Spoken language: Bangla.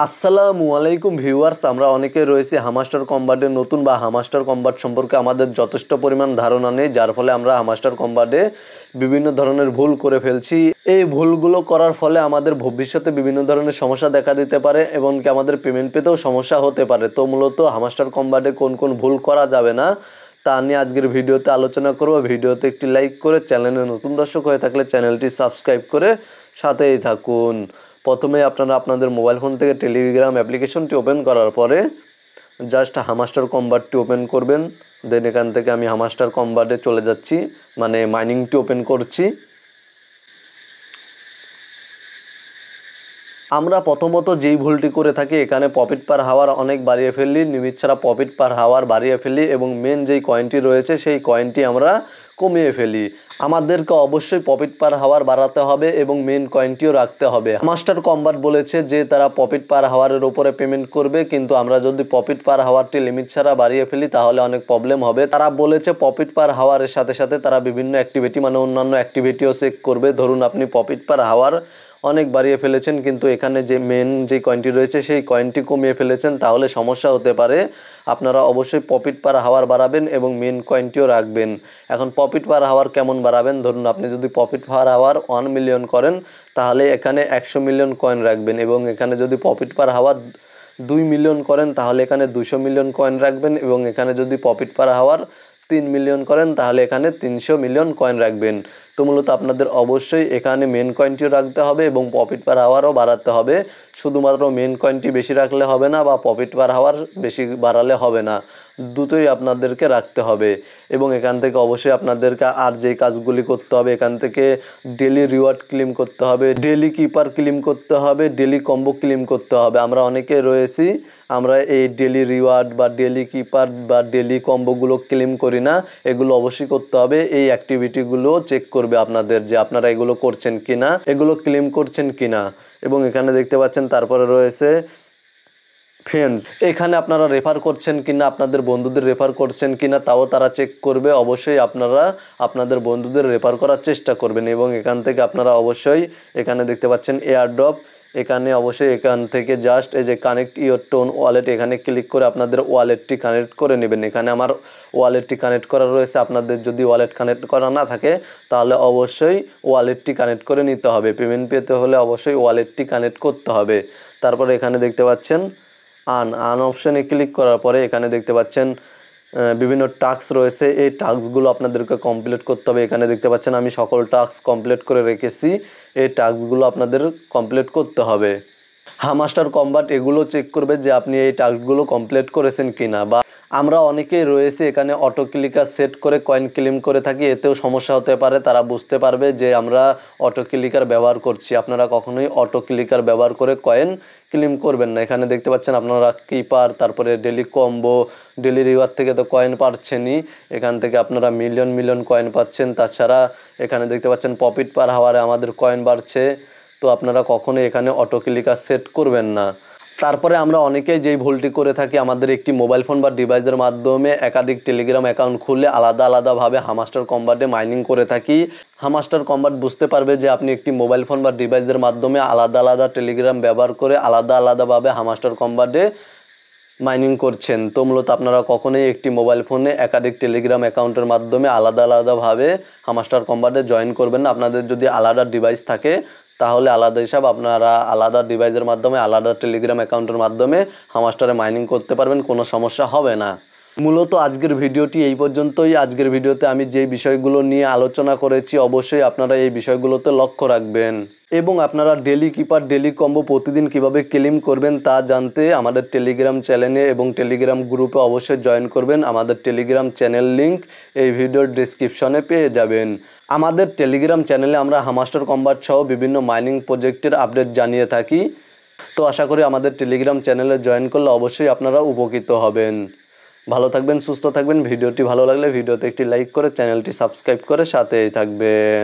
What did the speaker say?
আসসালামু আলাইকুম ভিউয়ার্স, আমরা অনেকে রয়েছে হামাস্টার কম্বাটে নতুন বা হামাস্টার কম্বাট সম্পর্কে আমাদের যথেষ্ট পরিমাণ ধারণা নেই, যার ফলে আমরা হামাস্টার কম্বাটে বিভিন্ন ধরনের ভুল করে ফেলছি। এই ভুলগুলো করার ফলে আমাদের ভবিষ্যতে বিভিন্ন ধরনের সমস্যা দেখা দিতে পারে এবং কি আমাদের পেমেন্ট পেতেও সমস্যা হতে পারে। তো মূলত হামাস্টার কম্বাটে কোন কোন ভুল করা যাবে না তা নিয়ে আজকের ভিডিওতে আলোচনা করব। ভিডিওতে একটি লাইক করে, চ্যানেলে নতুন দর্শক হয়ে থাকলে চ্যানেলটি সাবস্ক্রাইব করে সাথেই থাকুন। প্রথমে আপনারা আপনাদের মোবাইল ফোন থেকে টেলিগ্রাম অ্যাপ্লিকেশনটি ওপেন করার পরে জাস্ট হামাস্টার কম্বাটটি ওপেন করবেন। দেন এখান থেকে আমি হামাস্টার কম্বাটে চলে যাচ্ছি, মানে মাইনিংটি ওপেন করছি। আমরা প্রথমত যেই ভুলটি করে থাকি, এখানে প্রফিট পার হাওয়ার অনেক বাড়িয়ে ফেলি, লিমিট ছাড়া প্রফিট পার হাওয়ার বাড়িয়ে ফেলি এবং মেন যেই কয়েনটি রয়েছে সেই কয়েনটি আমরা কমিয়ে ফেলি। আমাদেরকে অবশ্যই প্রফিট পার হাওয়ার বাড়াতে হবে এবং মেন কয়েনটিও রাখতে হবে। হামাস্টার কম্বাট বলেছে যে তারা প্রফিট পার হাওয়ারের উপরে পেমেন্ট করবে, কিন্তু আমরা যদি প্রফিট পার হাওয়ারটি লিমিট ছাড়া বাড়িয়ে ফেলি তাহলে অনেক প্রবলেম হবে। তারা বলেছে প্রফিট পার হাওয়ারের সাথে সাথে তারা বিভিন্ন অ্যাক্টিভিটি মানে অন্যান্য অ্যাক্টিভিটিও চেক করবে। ধরুন আপনি প্রফিট পার হাওয়ার অনেক বাড়িয়ে ফেলেছেন কিন্তু এখানে যে মেন যে কয়েনটি রয়েছে সেই কয়েনটি কমিয়ে ফেলেছেন, তাহলে সমস্যা হতে পারে। আপনারা অবশ্যই প্রফিট পার হাওয়ার বাড়াবেন এবং মেন কয়েনটিও রাখবেন। এখন প্রফিট পার হাওয়ার কেমন বাড়াবেন? ধরুন আপনি যদি প্রফিট পার হাওয়ার 1 মিলিয়ন করেন তাহলে এখানে 100 মিলিয়ন কয়েন রাখবেন এবং এখানে যদি প্রফিট পার হাওয়ার 2 মিলিয়ন করেন তাহলে এখানে 200 মিলিয়ন কয়েন রাখবেন এবং এখানে যদি প্রফিট পার হাওয়ার 3 মিলিয়ন করেন তাহলে এখানে 300 মিলিয়ন কয়েন রাখবেন। তো মূলত আপনাদের অবশ্যই এখানে মেন কয়েনটিও রাখতে হবে এবং প্রফিট পার হাওয়ারও বাড়াতে হবে। শুধুমাত্র মেন কয়েনটি বেশি রাখলে হবে না বা প্রফিট পার হাওয়ার বেশি বাড়ালে হবে না, দুটোই আপনাদেরকে রাখতে হবে। এবং এখান থেকে অবশ্যই আপনাদেরকে আর যেই কাজগুলি করতে হবে, এখান থেকে ডেলি রিওয়ার্ড ক্লেম করতে হবে, ডেলি কিপার ক্লেম করতে হবে, ডেলি কম্বো ক্লেম করতে হবে। আমরা অনেকে রয়েছি আমরা এই ডেলি রিওয়ার্ড বা ডেলি কিপার বা ডেলি কম্বোগুলো ক্লেম করি না, এগুলো অবশ্যই করতে হবে। এই অ্যাক্টিভিটিগুলো চেক করবে আপনাদের যে আপনারা এগুলো করছেন কিনা, এগুলো ক্লেম করছেন কিনা। এবং এখানে দেখতে পাচ্ছেন তারপরে রয়েছে ফ্রেন্ডস, এখানে আপনারা রেফার করছেন কিনা, আপনাদের বন্ধুদের রেফার করছেন কিনা তাও তারা চেক করবে। অবশ্যই আপনারা আপনাদের বন্ধুদের রেফার করার চেষ্টা করবেন। এবং এখান থেকে আপনারা অবশ্যই এখানে দেখতে পাচ্ছেন এয়ারড্রপ, এখানে অবশ্যই এখান থেকে জাস্ট এই যে কানেক্ট ইওর টোন ওয়ালেট, এখানে ক্লিক করে আপনাদের ওয়ালেটটি কানেক্ট করে নেবেন। এখানে আমার ওয়ালেটটি কানেক্ট করা রয়েছে। আপনাদের যদি ওয়ালেট কানেক্ট করা না থাকে তাহলে অবশ্যই ওয়ালেটটি কানেক্ট করে নিতে হবে। পেমেন্ট পেতে হলে অবশ্যই ওয়ালেটটি কানেক্ট করতে হবে। তারপরে এখানে দেখতে পাচ্ছেন আন অপশানে ক্লিক করার পরে এখানে দেখতে পাচ্ছেন বিভিন্ন টাস্ক রয়েছে। এই টাস্কগুলো আপনাদেরকে কমপ্লিট করতে হবে। এখানে দেখতে পাচ্ছেন আমি সকল টাস্ক কমপ্লিট করে রেখেছি, এই টাস্কগুলো আপনাদের কমপ্লিট করতে হবে। হামাস্টার কম্বাট এগুলো চেক করবে যে আপনি এই টাস্কগুলো কমপ্লিট করেছেন কিনা। বা আমরা অনেকেই রয়েছে এখানে অটো ক্লিকার সেট করে কয়েন ক্লেম করে থাকি, এতেও সমস্যা হতে পারে। তারা বুঝতে পারবে যে আমরা অটো ক্লিকার ব্যবহার করছি। আপনারা কখনোই অটো ক্লিকার ব্যবহার করে কয়েন ক্লেম করবেন না। এখানে দেখতে পাচ্ছেন আপনারা কিপার, তারপরে ডেলি কম্বো, ডেলি রিওয়ার্ড থেকে তো কয়েন পাচ্ছেনই, এখান থেকে আপনারা মিলিয়ন মিলিয়ন কয়েন পাচ্ছেন। তাছাড়া এখানে দেখতে পাচ্ছেন প্রফিট পার হাওয়ারে আমাদের কয়েন বাড়ছে। তো আপনারা কখনোই এখানে অটো ক্লিকার সেট করবেন না। তারপরে আমরা অনেকেই যেই ভুলটি করে থাকি, আমাদের একটি মোবাইল ফোন বা ডিভাইসের মাধ্যমে একাধিক টেলিগ্রাম অ্যাকাউন্ট খুলে আলাদা আলাদাভাবে হামাস্টার কম্বাটে মাইনিং করে থাকি। হামাস্টার কম্বাট বুঝতে পারবে যে আপনি একটি মোবাইল ফোন বা ডিভাইসের মাধ্যমে আলাদা আলাদা টেলিগ্রাম ব্যবহার করে আলাদা আলাদাভাবে হামাস্টার কম্বাটে মাইনিং করছেন। তো মূলত আপনারা কখনোই একটি মোবাইল ফোনে একাধিক টেলিগ্রাম অ্যাকাউন্টের মাধ্যমে আলাদা আলাদাভাবে হামাস্টার কম্বাটে জয়েন করবেন না। আপনাদের যদি আলাদা ডিভাইস থাকে তাহলে আলাদা হিসাব আপনারা আলাদা ডিভাইসের মাধ্যমে আলাদা টেলিগ্রাম অ্যাকাউন্টের মাধ্যমে হামাস্টারে মাইনিং করতে পারবেন, কোনো সমস্যা হবে না। মূলত আজকের ভিডিওটি এই পর্যন্তই। আজকের ভিডিওতে আমি যে বিষয়গুলো নিয়ে আলোচনা করেছি অবশ্যই আপনারা এই বিষয়গুলোতে লক্ষ্য রাখবেন এবং আপনারা ডেলি কিপার ডেলি কম্বো প্রতিদিন কিভাবে ক্লেম করবেন তা জানতে আমাদের টেলিগ্রাম চ্যানেলে এবং টেলিগ্রাম গ্রুপে অবশ্যই জয়েন করবেন। আমাদের টেলিগ্রাম চ্যানেল লিংক এই ভিডিওর ডেসক্রিপশনে পেয়ে যাবেন। আমাদের টেলিগ্রাম চ্যানেলে আমরা হামাস্টার কম্বাট সহ বিভিন্ন মাইনিং প্রজেক্টের আপডেট জানিয়ে থাকি। তো আশা করি আমাদের টেলিগ্রাম চ্যানেলে জয়েন করলে অবশ্যই আপনারা উপকৃত হবেন। ভালো থাকবেন, সুস্থ থাকবেন। ভিডিওটি ভালো লাগলে ভিডিওতে একটি লাইক করে চ্যানেলটি সাবস্ক্রাইব করে সাথেই থাকবেন।